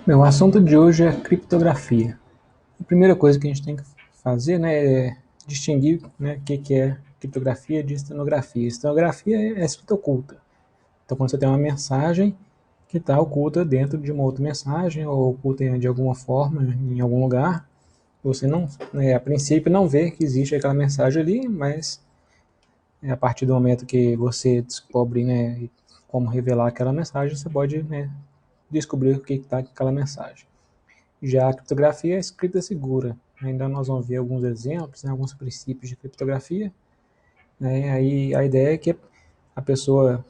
Bem, o assunto de hoje é criptografia. A primeira coisa que a gente tem que fazer, né, é distinguir, né, o que é criptografia de estenografia. Estenografia é escrita oculta. Então, quando você tem uma mensagem que está oculta dentro de uma outra mensagem ou oculta de alguma forma em algum lugar, você não, a princípio não vê que existe aquela mensagem ali, mas a partir do momento que você descobre, né, como revelar aquela mensagem, você pode, né, descobrir o que está naquela mensagem. Já a criptografia é escrita segura. Ainda nós vamos ver alguns exemplos, né, alguns princípios de criptografia. Né, aí a ideia é que a pessoa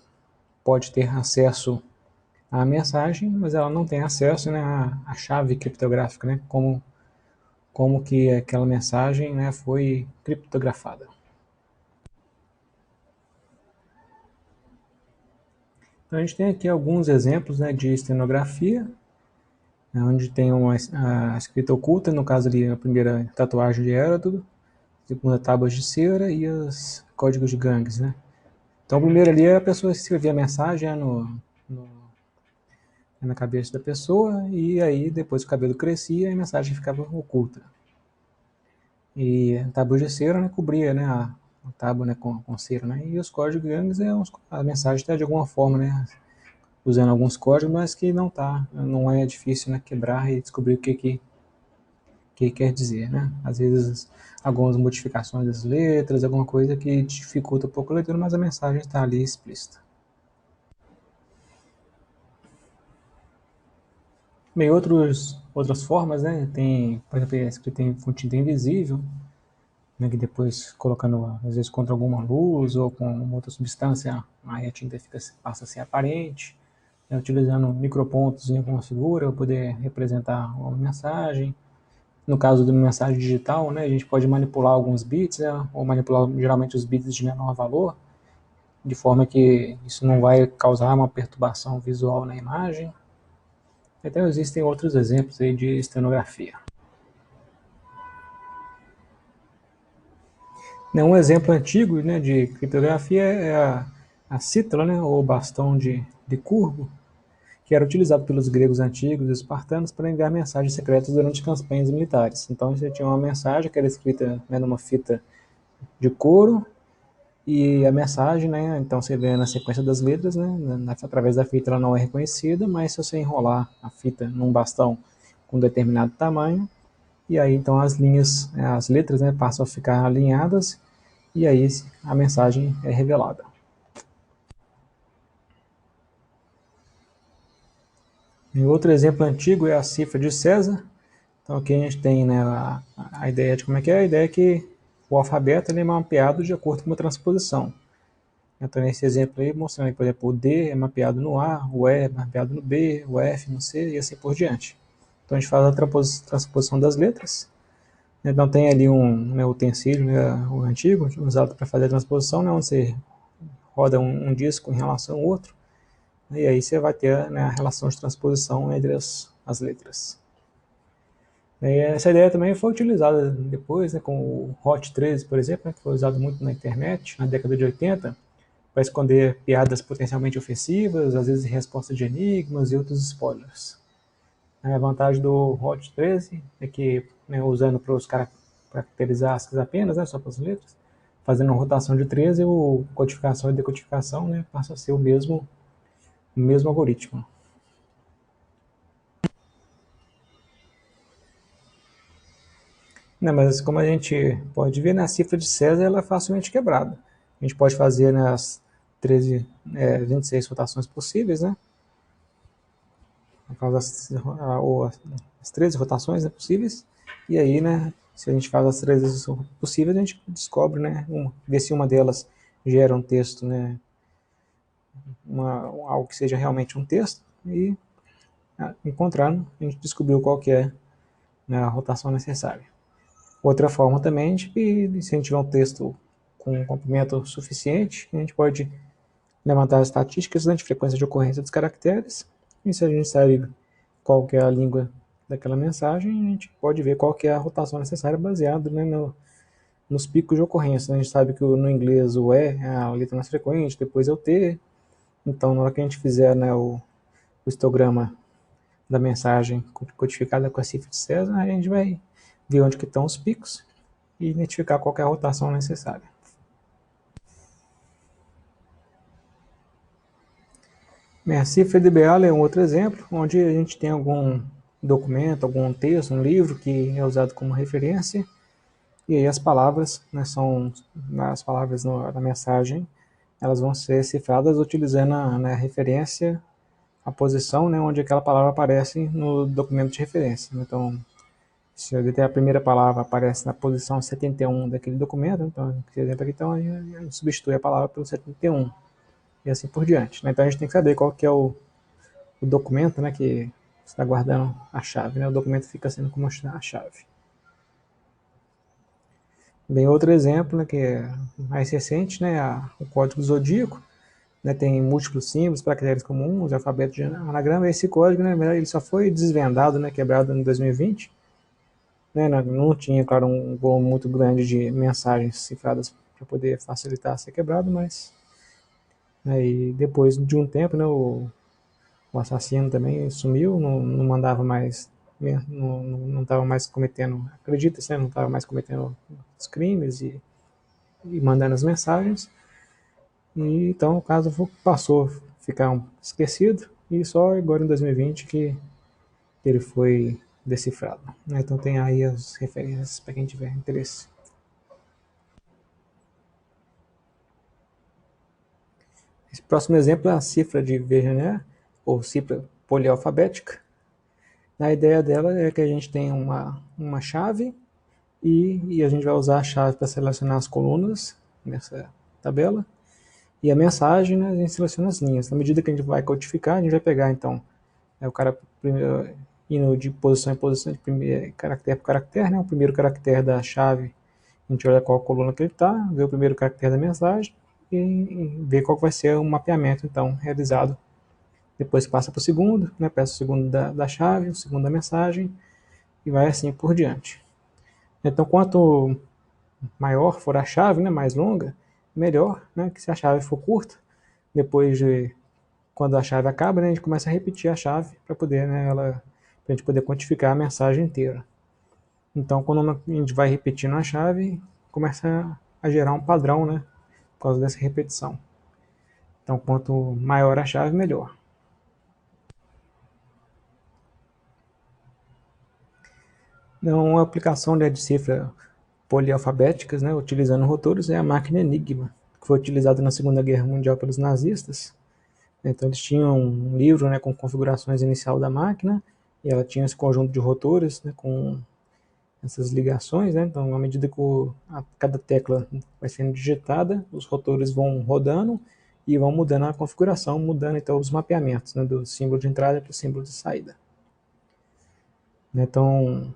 pode ter acesso à mensagem, mas ela não tem acesso, né, à chave criptográfica, né, como que aquela mensagem, né, foi criptografada. Então a gente tem aqui alguns exemplos, né, de estenografia, né, onde tem a escrita oculta, no caso ali a primeira tatuagem de Heródoto, segunda tábuas de cera e os códigos de gangues, né? Então, primeiro ali a pessoa escrevia a mensagem, né, no, na cabeça da pessoa e aí depois o cabelo crescia e a mensagem ficava oculta. E a tábua de cera, né, cobria, né, a tábua, né, com cera, né? E os códigos de gangues a mensagem está de alguma forma, né, usando alguns códigos, mas que não é difícil, né, quebrar e descobrir o que quer dizer, né? Às vezes algumas modificações das letras, alguma coisa que dificulta um pouco a leitura, mas a mensagem está ali explícita. Bem, outras formas, né? Tem, por exemplo, a escrita em fonte invisível, né? Que depois colocando, às vezes, contra alguma luz ou com outra substância, aí a tinta passa a ser aparente, né? Utilizando micropontos em alguma figura para poder representar uma mensagem. No caso de uma mensagem digital, né, a gente pode manipular alguns bits, né, ou manipular geralmente os bits de menor valor, de forma que isso não vai causar uma perturbação visual na imagem. Então existem outros exemplos aí de estenografia. Um exemplo antigo, né, de criptografia é a cítara, né, ou bastão de Curvo, que era utilizado pelos gregos antigos e espartanos para enviar mensagens secretas durante campanhas militares. Então você tinha uma mensagem que era escrita, né, numa fita de couro, e a mensagem, né, então você vê na sequência das letras, né, através da fita ela não é reconhecida, mas se você enrolar a fita num bastão com determinado tamanho, e aí então as linhas, as letras, né, passam a ficar alinhadas, e aí a mensagem é revelada. E outro exemplo antigo é a cifra de César. Então aqui a gente tem, né, a ideia de como é que é, a ideia é que o alfabeto ele é mapeado de acordo com uma transposição. Então, nesse exemplo aí, mostrando, por exemplo, o D é mapeado no A, o E é mapeado no B, o F no C e assim por diante. Então, a gente faz a transposição das letras. Então, tem ali um utensílio, né, o antigo, usado para fazer a transposição, né, onde você roda um disco em relação ao outro, e aí você vai ter, né, a relação de transposição entre as letras. E essa ideia também foi utilizada depois, né, com o Hot 13, por exemplo, né, que foi usado muito na internet, na década de 80, para esconder piadas potencialmente ofensivas, às vezes resposta de enigmas e outros spoilers. A vantagem do Hot 13 é que, né, usando para os caracterizar as apenas, né, só para as letras, fazendo uma rotação de 13, o codificação e decodificação, né, passa a ser o mesmo algoritmo. Não, mas como a gente pode ver, na cifra de César ela é facilmente quebrada. A gente pode fazer, né, as 13, 26 rotações possíveis, né? As 13 rotações, né, possíveis, e aí, né, se a gente faz as 13 possíveis, a gente descobre, né, vê se uma delas gera um texto, né, algo que seja realmente um texto, e encontrando, a gente descobriu qual que é, né, a rotação necessária. Outra forma também, se a gente tiver um texto com um comprimento suficiente, a gente pode levantar as estatísticas, né, de frequência de ocorrência dos caracteres, e se a gente sabe qual que é a língua daquela mensagem, a gente pode ver qual que é a rotação necessária baseado, né, nos picos de ocorrência. A gente sabe que no inglês o E é a letra mais frequente, depois é o T, então na hora que a gente fizer, né, o histograma da mensagem codificada com a cifra de César, a gente vai ver onde que estão os picos e identificar qual que é a rotação necessária. Bem, a cifra de Beala é um outro exemplo, onde a gente tem algum documento, algum texto, um livro que é usado como referência, e aí as palavras, né, as palavras na mensagem, elas vão ser cifradas utilizando a referência, a posição, né, onde aquela palavra aparece no documento de referência. Então, se a primeira palavra aparece na posição 71 daquele documento, então, esse exemplo aqui, então, a gente substitui a palavra pelo 71, e assim por diante. Né? Então, a gente tem que saber qual que é o documento, né, que está guardando a chave. Né? O documento fica sendo como a chave. Bem, outro exemplo, né, que é mais recente, né, o código zodíaco, né, tem múltiplos símbolos, caracteres comuns, alfabeto de anagrama. Esse código, né, ele só foi desvendado, né, quebrado em 2020. Né, não tinha, claro, um volume muito grande de mensagens cifradas para poder facilitar ser quebrado, mas né, e depois de um tempo, né, o assassino também sumiu, não mandava mais, não estava mais cometendo, acredita-se, né, não estava mais cometendo os crimes e mandando as mensagens. E então o caso passou a ficar esquecido e só agora em 2020 que ele foi decifrado. Então tem aí as referências para quem tiver interesse. Esse próximo exemplo é a cifra de Wegener, ou cifra polialfabética. A ideia dela é que a gente tem uma chave e a gente vai usar a chave para selecionar as colunas nessa tabela. E a mensagem, né, a gente seleciona as linhas. Na medida que a gente vai codificar, a gente vai pegar, então, o cara primeiro, indo de posição em posição, de primeiro, caractere por caractere, né, o primeiro caractere da chave, a gente olha qual coluna que ele está, vê o primeiro caractere da mensagem e vê qual vai ser o mapeamento, então, realizado. Depois passa para o segundo, né, peça o segundo da chave, o segundo da mensagem, e vai assim por diante. Então, quanto maior for a chave, né, mais longa, melhor, né, que se a chave for curta, depois de quando a chave acaba, né, a gente começa a repetir a chave para poder, né, pra gente poder quantificar a mensagem inteira. Então, quando a gente vai repetindo a chave, começa a gerar um padrão, né, por causa dessa repetição. Então, quanto maior a chave, melhor. Então, uma aplicação de cifra polialfabéticas, né, utilizando rotores, é a máquina Enigma, que foi utilizada na Segunda Guerra Mundial pelos nazistas. Então eles tinham um livro, né, com configurações inicial da máquina, e ela tinha esse conjunto de rotores, né, com essas ligações. Né, então à medida que cada tecla vai sendo digitada, os rotores vão rodando e vão mudando a configuração, mudando então os mapeamentos, né, do símbolo de entrada para o símbolo de saída. Então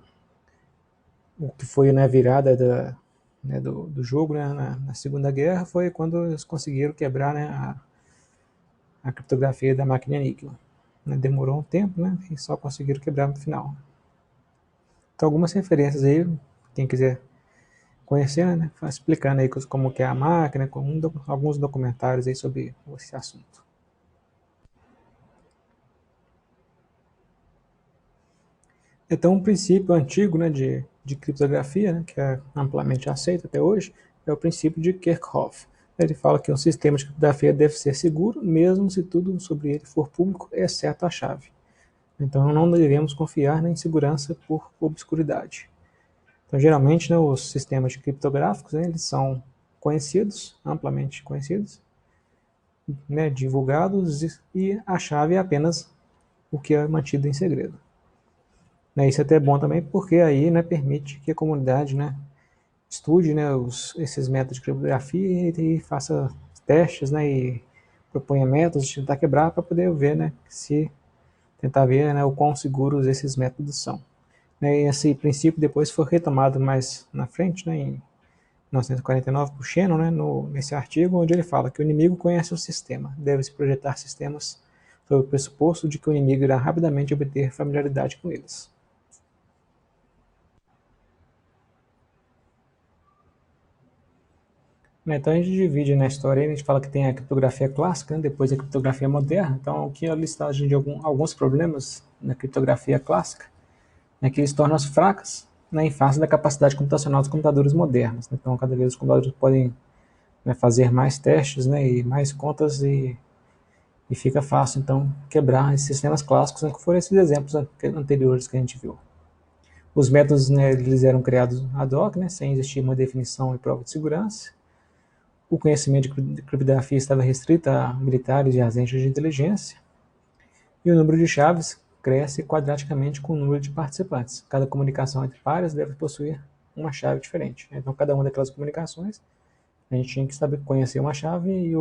o que foi, né, a virada do jogo, né, na Segunda Guerra foi quando eles conseguiram quebrar, né, a criptografia da máquina Enigma. Demorou um tempo, né, e só conseguiram quebrar no final. Então algumas referências aí, quem quiser conhecer, né, explicando aí como que é a máquina, com alguns documentários aí sobre esse assunto. Então um princípio antigo, né, de criptografia, né, que é amplamente aceito até hoje, é o princípio de Kerckhoff. Ele fala que um sistema de criptografia deve ser seguro, mesmo se tudo sobre ele for público, exceto a chave. Então não devemos confiar na insegurança por obscuridade. Então geralmente, né, os sistemas criptográficos, né, eles são conhecidos, amplamente conhecidos, né, divulgados, e a chave é apenas o que é mantido em segredo. Isso é até bom também porque aí, né, permite que a comunidade, né, estude, né, esses métodos de criptografia e faça testes, né, e proponha métodos de tentar quebrar para poder ver, né, se tentar ver, né, o quão seguros esses métodos são. E esse princípio depois foi retomado mais na frente, né, em 1949 por Shannon, né, nesse artigo onde ele fala que o inimigo conhece o sistema, deve-se projetar sistemas sob o pressuposto de que o inimigo irá rapidamente obter familiaridade com eles. Então a gente divide na história, a gente fala que tem a criptografia clássica, né, depois a criptografia moderna. Então aqui é a listagem de alguns problemas na criptografia clássica, né, que eles tornam-as fracas, né, em face da capacidade computacional dos computadores modernos. Então cada vez os computadores podem, né, fazer mais testes, né, e mais contas e fica fácil então quebrar esses sistemas clássicos, né, que foram esses exemplos anteriores que a gente viu. Os métodos, né, eles eram criados ad hoc, né, sem existir uma definição e prova de segurança. O conhecimento de criptografia estava restrito a militares e agentes de inteligência. E o número de chaves cresce quadraticamente com o número de participantes. Cada comunicação entre pares deve possuir uma chave diferente. Então, cada uma daquelas comunicações, a gente tinha que saber conhecer uma chave e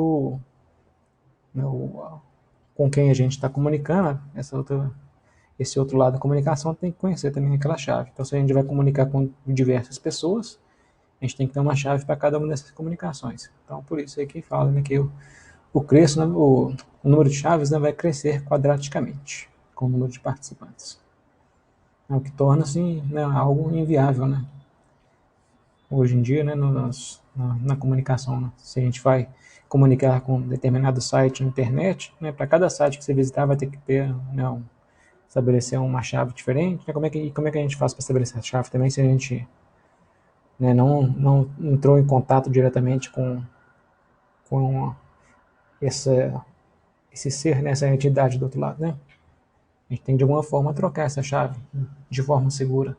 com quem a gente está comunicando, esse outro lado da comunicação tem que conhecer também aquela chave. Então, se a gente vai comunicar com diversas pessoas, a gente tem que ter uma chave para cada uma dessas comunicações. Então, por isso aí que fala, né, que o número de chaves, né, vai crescer quadraticamente com o número de participantes. É o que torna assim, né, algo inviável, né? Hoje em dia, né, na comunicação, né? Se a gente vai comunicar com um determinado site na internet, né, para cada site que você visitar vai ter que ter, né, estabelecer uma chave diferente. Né? Como é que a gente faz para estabelecer a chave também se a gente, né, não entrou em contato diretamente com esse ser, né, essa entidade do outro lado, né? A gente tem de alguma forma trocar essa chave de forma segura.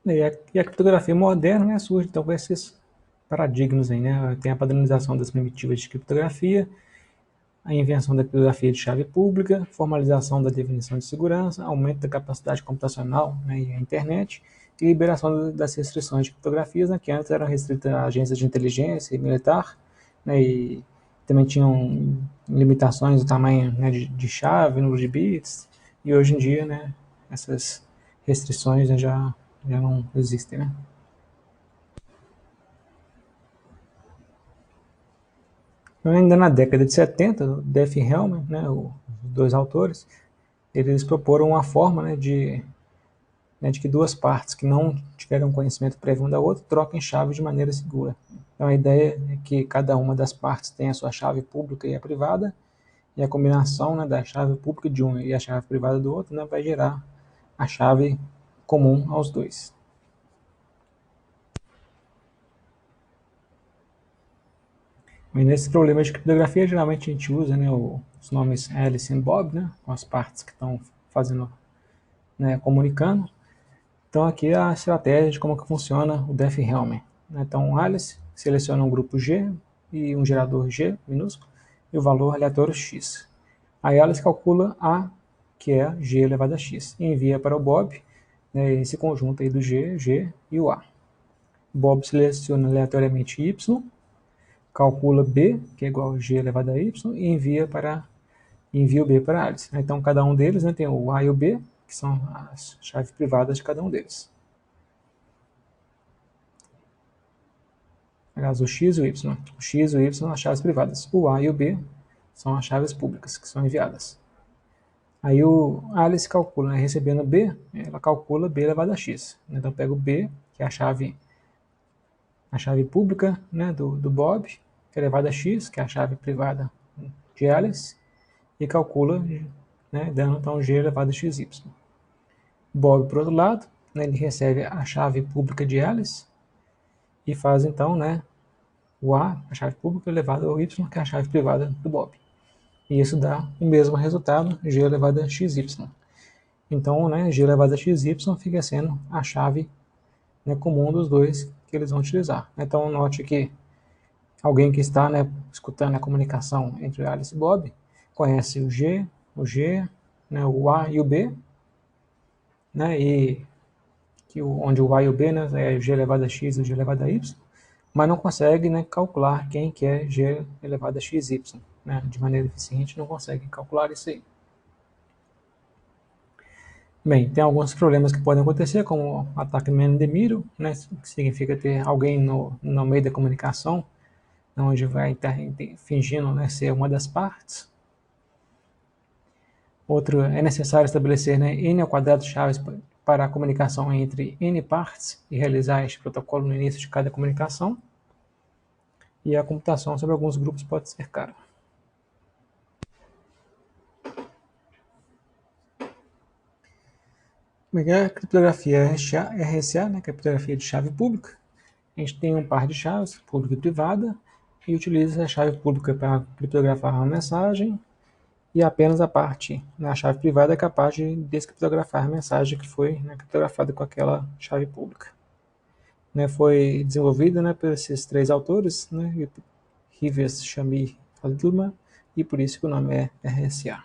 E a criptografia moderna, né, surge então com esses paradigmas aí, né? Tem a padronização das primitivas de criptografia, a invenção da criptografia de chave pública, formalização da definição de segurança, aumento da capacidade computacional, né, e a internet, e liberação das restrições de criptografias, né, que antes eram restritas a agências de inteligência e militar, né, e também tinham limitações do tamanho, né, de chave, número de bits, e hoje em dia, né, essas restrições, né, já não existem, né. Então, ainda na década de 70, o Duff e Hellman, né, os dois autores, eles proporam uma forma, né, de que duas partes que não tiveram conhecimento prévio uma da outra troquem chave de maneira segura. Então a ideia é que cada uma das partes tenha a sua chave pública e a privada, e a combinação, né, da chave pública de um e a chave privada do outro, né, vai gerar a chave comum aos dois. E nesse problema de criptografia, geralmente a gente usa, né, os nomes Alice e Bob, né, com as partes que estão fazendo, né, comunicando. Então aqui é a estratégia de como que funciona o Diffie-Hellman. Então Alice seleciona um grupo G e um gerador G minúsculo e o valor aleatório X. Aí Alice calcula A, que é G elevado a X, e envia para o Bob, né, esse conjunto aí do G, G e o A. Bob seleciona aleatoriamente Y, calcula B, que é igual a G elevado a Y, e envia o B para Alice. Então cada um deles, né, tem o A e o B, que são as chaves privadas de cada um deles. Aliás, o X e o Y. O X e o Y são as chaves privadas. O A e o B são as chaves públicas que são enviadas. Aí o Alice calcula, né, recebendo B, ela calcula B elevado a X. Então pega o B, que é a chave pública, né, do Bob, que é elevado a X, que é a chave privada de Alice, e calcula, né, dando então G elevado a XY. Bob, por outro lado, né, ele recebe a chave pública de Alice e faz então, né, o A, a chave pública, elevado ao Y, que é a chave privada do Bob. E isso dá o mesmo resultado, G elevado a XY. Então, né, G elevado a XY fica sendo a chave, né, comum dos dois que eles vão utilizar. Então, note que alguém que está, né, escutando a comunicação entre Alice e Bob conhece o G, né, o A e o B, né, e onde o A e o B, né, é G elevado a X e G elevado a Y, mas não consegue, né, calcular quem que é G elevado a XY. Né, de maneira eficiente, não consegue calcular isso aí. Bem, tem alguns problemas que podem acontecer, como ataque man the middle, né, que significa ter alguém no meio da comunicação, onde vai estar fingindo, né, ser uma das partes. Outro, é necessário estabelecer, né, n ao quadrado de chaves para a comunicação entre N partes e realizar este protocolo no início de cada comunicação. E a computação sobre alguns grupos pode ser cara. A criptografia RSA, né, criptografia de chave pública. A gente tem um par de chaves, pública e privada, e utiliza a chave pública para criptografar uma mensagem, e apenas a parte na chave privada é capaz de descriptografar a mensagem que foi, né, criptografada com aquela chave pública. Né, foi desenvolvida, né, por esses três autores, né, Rivers, Chamy e Haldeman, e por isso que o nome é RSA.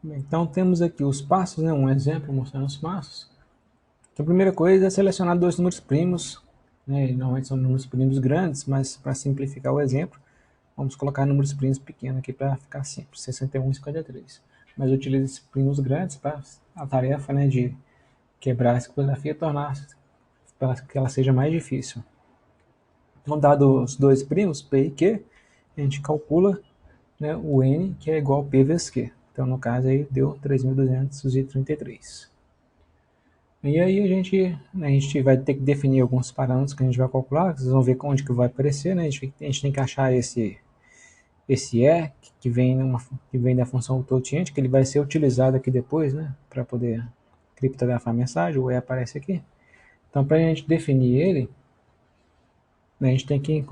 Então temos aqui os passos, né, um exemplo mostrando os passos. Então, a primeira coisa é selecionar dois números primos, né, normalmente são números primos grandes, mas para simplificar o exemplo, vamos colocar números primos pequenos aqui para ficar simples, 61 e 53. Mas eu utilizo esses primos grandes para a tarefa, né, de quebrar essa criptografia e tornar para que ela seja mais difícil. Então, dados os dois primos, P e Q, a gente calcula, né, o N, que é igual a P vezes Q. Então, no caso, aí deu 3.233. E aí a gente vai ter que definir alguns parâmetros que a gente vai calcular, vocês vão ver onde que vai aparecer, né? A gente tem que achar esse E, que vem da função totient, que ele vai ser utilizado aqui depois, né? Para poder criptografar a mensagem, o E aparece aqui. Então, para a gente definir ele, né, a gente tem que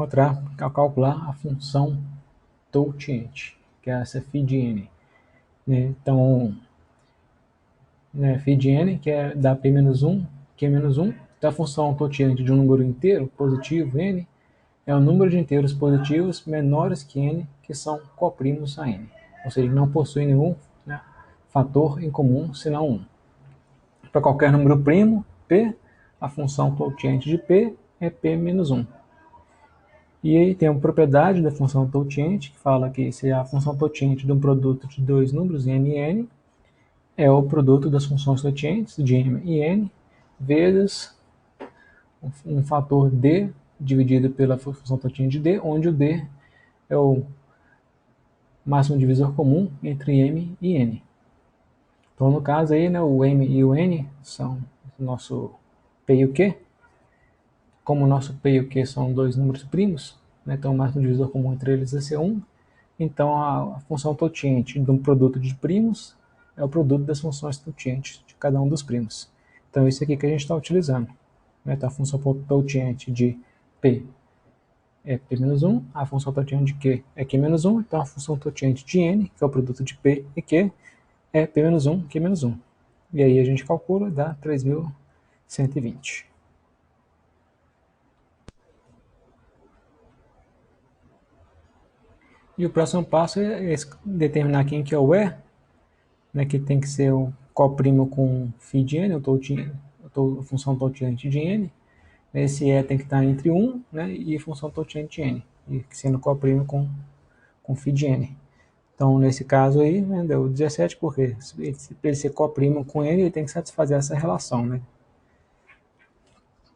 calcular a função totient, que é essa phi de n. Né? Então, né, phi de n, que é da p-1, q menos 1, então a função totient de um número inteiro, positivo, n, é o número de inteiros positivos menores que n, que são coprimos a n. Ou seja, não possui nenhum, né, fator em comum, senão 1. Para qualquer número primo, p, a função totient de p é p menos 1. E aí tem uma propriedade da função totient, que fala que se a função totient de um produto de dois números, n e n, é o produto das funções totientes, de m e n, vezes um fator d dividido pela função totient de d, onde o d é o máximo divisor comum entre m e n. Então, no caso aí, né, o m e o n são o nosso p e o q. Como o nosso p e o q são dois números primos, né, então o máximo divisor comum entre eles é ser 1, então a função totient de um produto de primos é o produto das funções totientes de cada um dos primos. Então, isso aqui que a gente está utilizando. Né? Então, a função totient de P é P menos 1, a função totient de Q é Q menos 1, então a função totient de N, que é o produto de P e Q, é P menos 1, Q menos 1. E aí a gente calcula, dá 3.120. E o próximo passo é determinar quem que é o E, né, que tem que ser o coprimo com φ de n, a função totient de n. Esse E tem que estar entre 1, né, e função totient de n, e sendo coprimo com φ de n. Então, nesse caso aí, né, deu 17, porque para ele ser coprimo com n, ele tem que satisfazer essa relação. Né?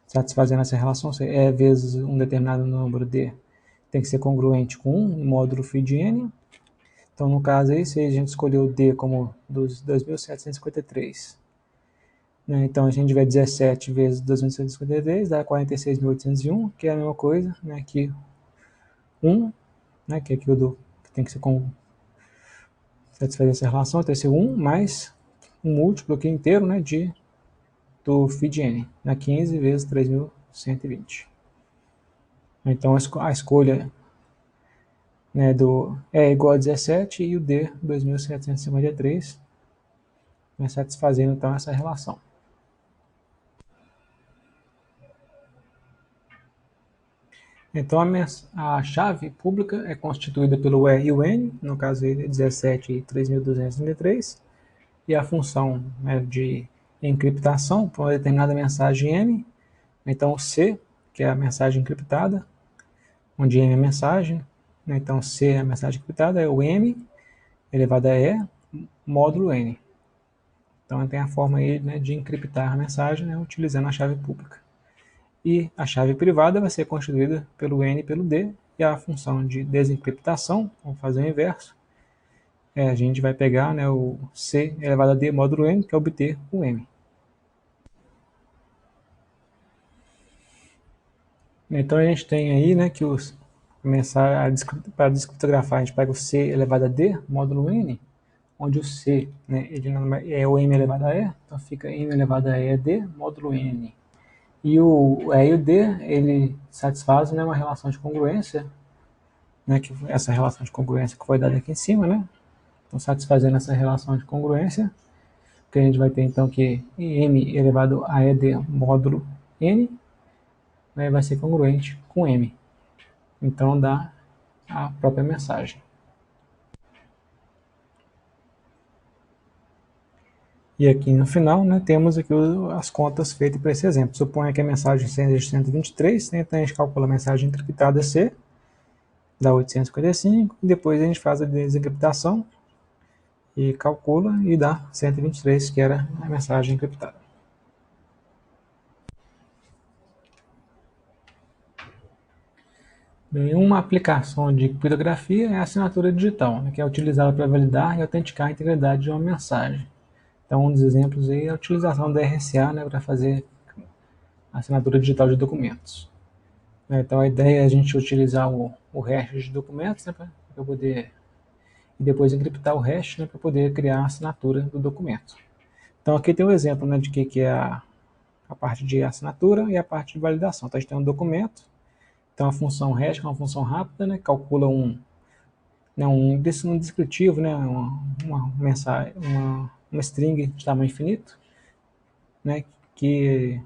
Satisfazendo essa relação, E vezes um determinado número D tem que ser congruente com 1, módulo φ de n. Então, no caso aí, se a gente escolheu o D como dos 2.753, né, então a gente tiver 17 vezes 2.753, dá 46.801, que é a mesma coisa, né, que 1, né, que é aquilo que tem que ser satisfazer essa relação, tem que ser 1 mais um múltiplo aqui inteiro, né, do φ de n, né, 15 vezes 3.120. Então, a escolha, né, do E é igual a 17 e o D 2.753, né, satisfazendo então essa relação. Então a chave pública é constituída pelo E e o N, no caso ele é 17 e 3.233, e a função, né, de encriptação para uma determinada mensagem M, então o C, que é a mensagem encriptada, onde M é a mensagem, né, então C é a mensagem encriptada, é o M elevado a E, módulo N. Então tem a forma aí, né, de encriptar a mensagem, né, utilizando a chave pública. E a chave privada vai ser constituída pelo N e pelo D, e a função de desencriptação, vamos fazer o inverso, a gente vai pegar, né, o C elevado a D módulo N, que é obter o M. Então a gente tem aí, né, que para descriptografar, a gente pega o C elevado a D módulo N, onde o C, né, ele é o M elevado a E, então fica M elevado a ED módulo N. E o E e o D, ele satisfaz, né, uma relação de congruência, né, que essa relação de congruência que foi dada aqui em cima, né? Então, satisfazendo essa relação de congruência, que a gente vai ter então que M elevado a ED módulo N, né, vai ser congruente com M. Então, dá a própria mensagem. E aqui no final, né, temos aqui as contas feitas para esse exemplo. Suponha que a mensagem seja de 123, né, então a gente calcula a mensagem encriptada C, dá 855, e depois a gente faz a desencriptação e calcula e dá 123, que era a mensagem encriptada. Bem, uma aplicação de criptografia é a assinatura digital, né, que é utilizada para validar e autenticar a integridade de uma mensagem. Então, um dos exemplos aí é a utilização da RSA, né, para fazer a assinatura digital de documentos. Então, a ideia é a gente utilizar o hash de documentos, né, para poder e depois encriptar o hash, né, para poder criar a assinatura do documento. Então, aqui tem um exemplo, né, de que é a parte de assinatura e a parte de validação. Então, a gente tem um documento, então a função hash, que é uma função rápida, né, calcula um descritivo, né, uma mensagem, uma string de tamanho infinito, né, que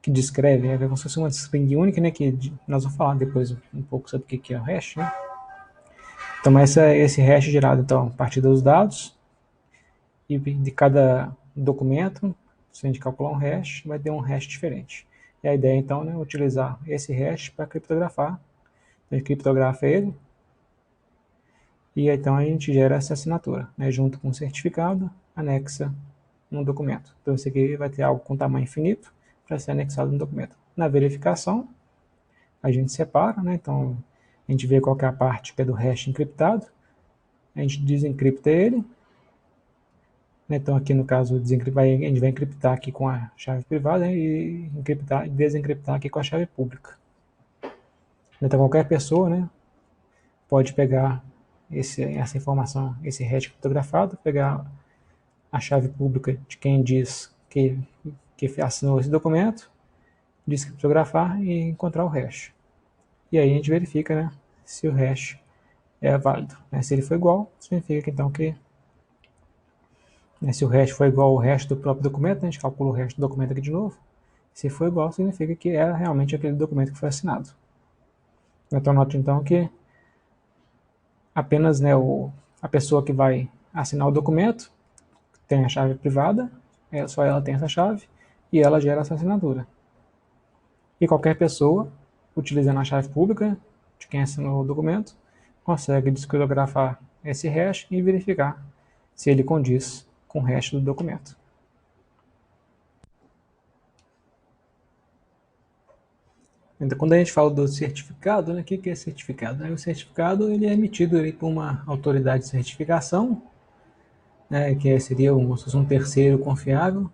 descreve, é como se fosse uma string única, né, que nós vamos falar depois um pouco sobre o que é o hash, né. Então, esse hash gerado então, a partir dos dados, e de cada documento, se a gente calcular um hash, vai ter um hash diferente. E a ideia então é, né, utilizar esse hash para criptografar. A gente criptografa ele, e então a gente gera essa assinatura, né, junto com o certificado, anexa no documento. Então esse aqui vai ter algo com tamanho infinito para ser anexado no documento. Na verificação, a gente separa, né, então a gente vê qual é a parte que é do hash encriptado, a gente desencripta ele. Então aqui no caso a gente vai encriptar aqui com a chave privada, né, e desencriptar aqui com a chave pública. Então qualquer pessoa, né, pode pegar essa informação, esse hash criptografado, pegar a chave pública de quem diz que assinou esse documento, descriptografar e encontrar o hash. E aí a gente verifica, né, se o hash é válido. Né? Se ele for igual, significa que, então que se o hash for igual ao hash do próprio documento, a gente calcula o hash do documento aqui de novo. Se for igual, significa que é realmente aquele documento que foi assinado. Então, note então que apenas, né, a pessoa que vai assinar o documento tem a chave privada, só ela tem essa chave, e ela gera essa assinatura. E qualquer pessoa, utilizando a chave pública de quem assinou o documento, consegue descriptografar esse hash e verificar se ele condiz com o hash do documento. Então, quando a gente fala do certificado, né, o que é certificado? O certificado ele é emitido por uma autoridade de certificação, né, que seria um terceiro confiável,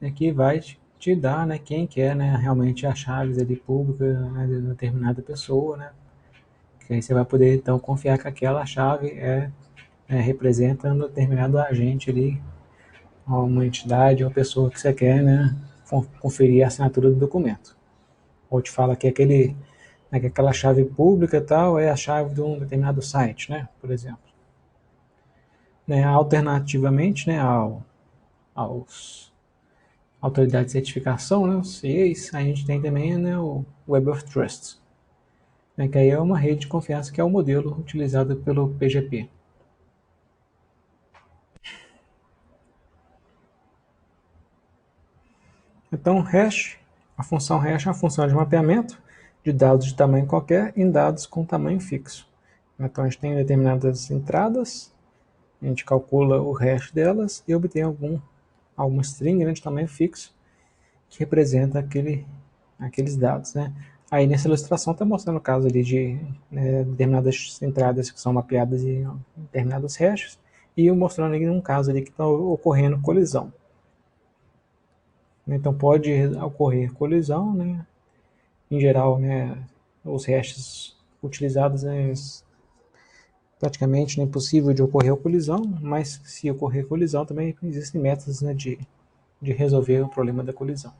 né, que vai te dar, né, quem quer, né, realmente as chaves ali públicas, né, de determinada pessoa, né, que aí você vai poder então confiar que aquela chave representa um determinado agente ali, uma entidade, uma pessoa que você quer, né, conferir a assinatura do documento. Ou te fala que né, que aquela chave pública e tal é a chave de um determinado site, né, por exemplo. Né, alternativamente, né, aos autoridades de certificação, né, os CIEs, a gente tem também, né, o Web of Trust, né, que aí é uma rede de confiança que é o modelo utilizado pelo PGP. Então, a função hash é uma função de mapeamento de dados de tamanho qualquer em dados com tamanho fixo. Então, a gente tem determinadas entradas, a gente calcula o hash delas e obtém alguma string, né, de tamanho fixo que representa aqueles dados. Né? Aí nessa ilustração está mostrando o caso ali de determinadas entradas que são mapeadas em determinados hashes e mostrando aqui um caso ali que está ocorrendo colisão. Então pode ocorrer colisão, né? Em geral, né, os hashes utilizados é praticamente impossível de ocorrer colisão, mas se ocorrer colisão também existem métodos, né, de resolver o problema da colisão.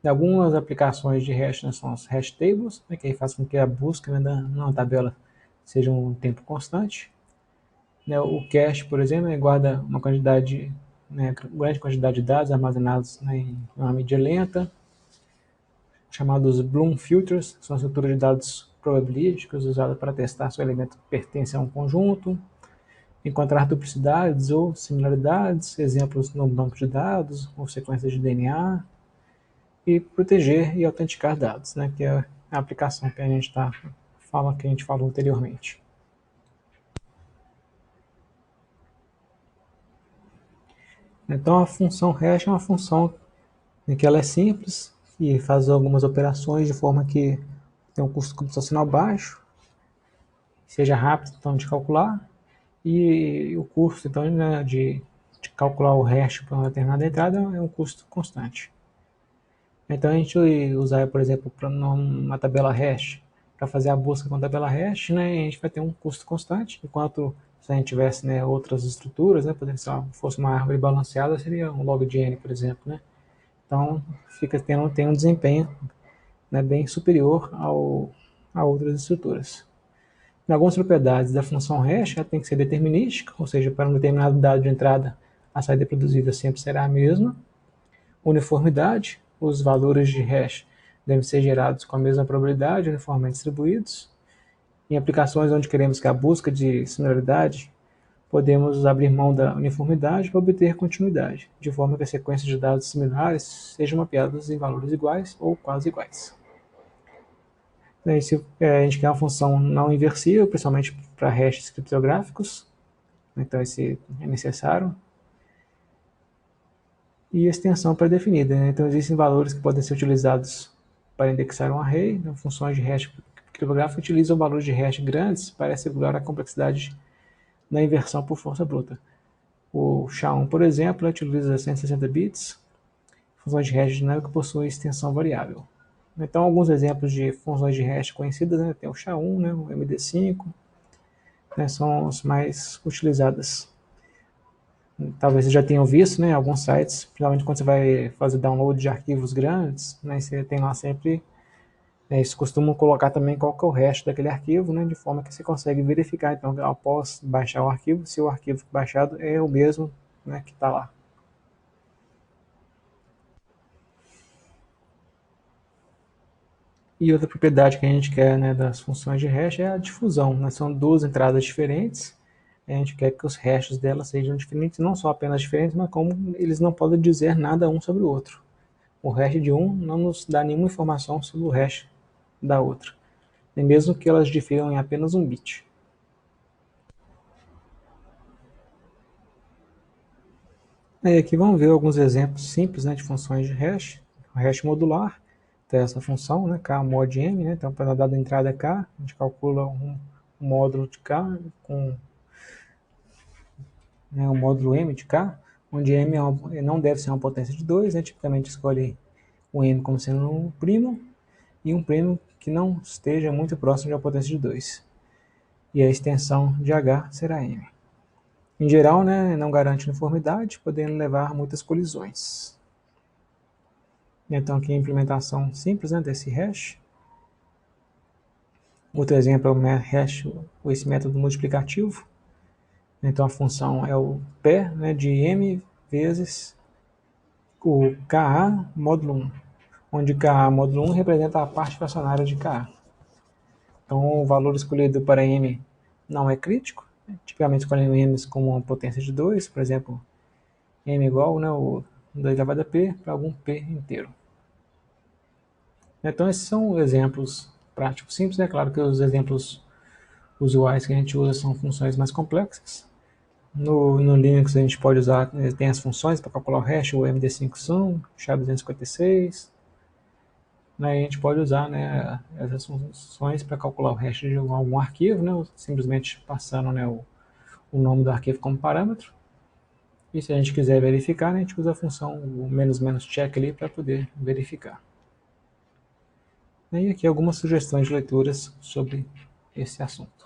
Algumas aplicações de hash, né, são as hash tables, né, que aí faz com que a busca, né, numa tabela seja um tempo constante. Né, o cache, por exemplo, guarda uma quantidade, né, grande quantidade de dados armazenados, né, em uma mídia lenta, chamados Bloom Filters, que são estruturas de dados probabilísticos usadas para testar se o elemento pertence a um conjunto, encontrar duplicidades ou similaridades, exemplos no banco de dados ou sequências de DNA, e proteger e autenticar dados, né, que é a aplicação que a gente falou anteriormente. Então a função hash é uma função em que ela é simples e faz algumas operações de forma que tem um custo computacional baixo, seja rápido então de calcular, e o custo então, né, de calcular o hash para uma determinada entrada é um custo constante. Então a gente usar, por exemplo, para uma tabela hash, para fazer a busca com a tabela hash, né, a gente vai ter um custo constante, enquanto se a gente tivesse, né, outras estruturas, né, por exemplo, se fosse uma árvore balanceada, seria um log de n, por exemplo, né? Então tem um desempenho, né, bem superior a outras estruturas. Em algumas propriedades da função hash, ela tem que ser determinística, ou seja, para um determinado dado de entrada, a saída produzida sempre será a mesma. Uniformidade, os valores de hash devem ser gerados com a mesma probabilidade, uniformemente distribuídos. Em aplicações onde queremos que a busca de similaridade, podemos abrir mão da uniformidade para obter continuidade, de forma que a sequência de dados similares sejam mapeadas em valores iguais ou quase iguais. Se a gente quer uma função não inversível, principalmente para hashes criptográficos, então esse é necessário. E extensão pré-definida, né? Então existem valores que podem ser utilizados para indexar um array, então, funções de hash criptográfico utilizam valores de hash grandes para assegurar a complexidade na inversão por força bruta. O SHA-1, por exemplo, utiliza 160 bits, funções de hash dinâmica possuem extensão variável. Então, alguns exemplos de funções de hash conhecidas, né? Tem o SHA-1, né? O MD5, né? São as mais utilizadas. Talvez vocês já tenham visto, né, alguns sites, principalmente quando você vai fazer download de arquivos grandes, né, você tem lá sempre, né, eles costumam colocar também qual que é o hash daquele arquivo, né, de forma que você consegue verificar, então, após baixar o arquivo, se o arquivo baixado é o mesmo, né, que está lá. E outra propriedade que a gente quer, né, das funções de hash é a difusão, né, são duas entradas diferentes, a gente quer que os hashes delas sejam diferentes, não só apenas diferentes, mas como eles não podem dizer nada um sobre o outro. O hash de um não nos dá nenhuma informação sobre o hash da outra, nem mesmo que elas difiram em apenas um bit. Aí aqui vamos ver alguns exemplos simples, né, de funções de hash. O hash modular tem essa função, né, k mod m, né, então para dada entrada k, a gente calcula um módulo de k com, né, um módulo m de k, onde m não deve ser uma potência de 2, né, tipicamente escolhe o m como sendo um primo, e um primo que não esteja muito próximo de uma potência de 2. E a extensão de h será m. Em geral, né, não garante uniformidade, podendo levar a muitas colisões. Então aqui a implementação simples, né, desse hash. Outro exemplo é o hash, esse método multiplicativo. Então a função é o pé, né, de m vezes o ka módulo 1, onde ka módulo 1 representa a parte fracionária de ka. Então o valor escolhido para m não é crítico, né? Tipicamente escolhemos m com uma potência de 2, por exemplo, m igual, né, o 2 elevado a p para algum p inteiro. Então esses são exemplos práticos simples, é claro que os exemplos usuais que a gente usa são funções mais complexas. No Linux a gente pode usar, tem as funções para calcular o hash, o MD5 sum, SHA-256, né, a gente pode usar, né, essas funções para calcular o hash de algum arquivo, né, simplesmente passando, né, o o nome do arquivo como parâmetro. E se a gente quiser verificar, né, a gente usa a função o "-check" ali para poder verificar. E aqui algumas sugestões de leituras sobre esse assunto.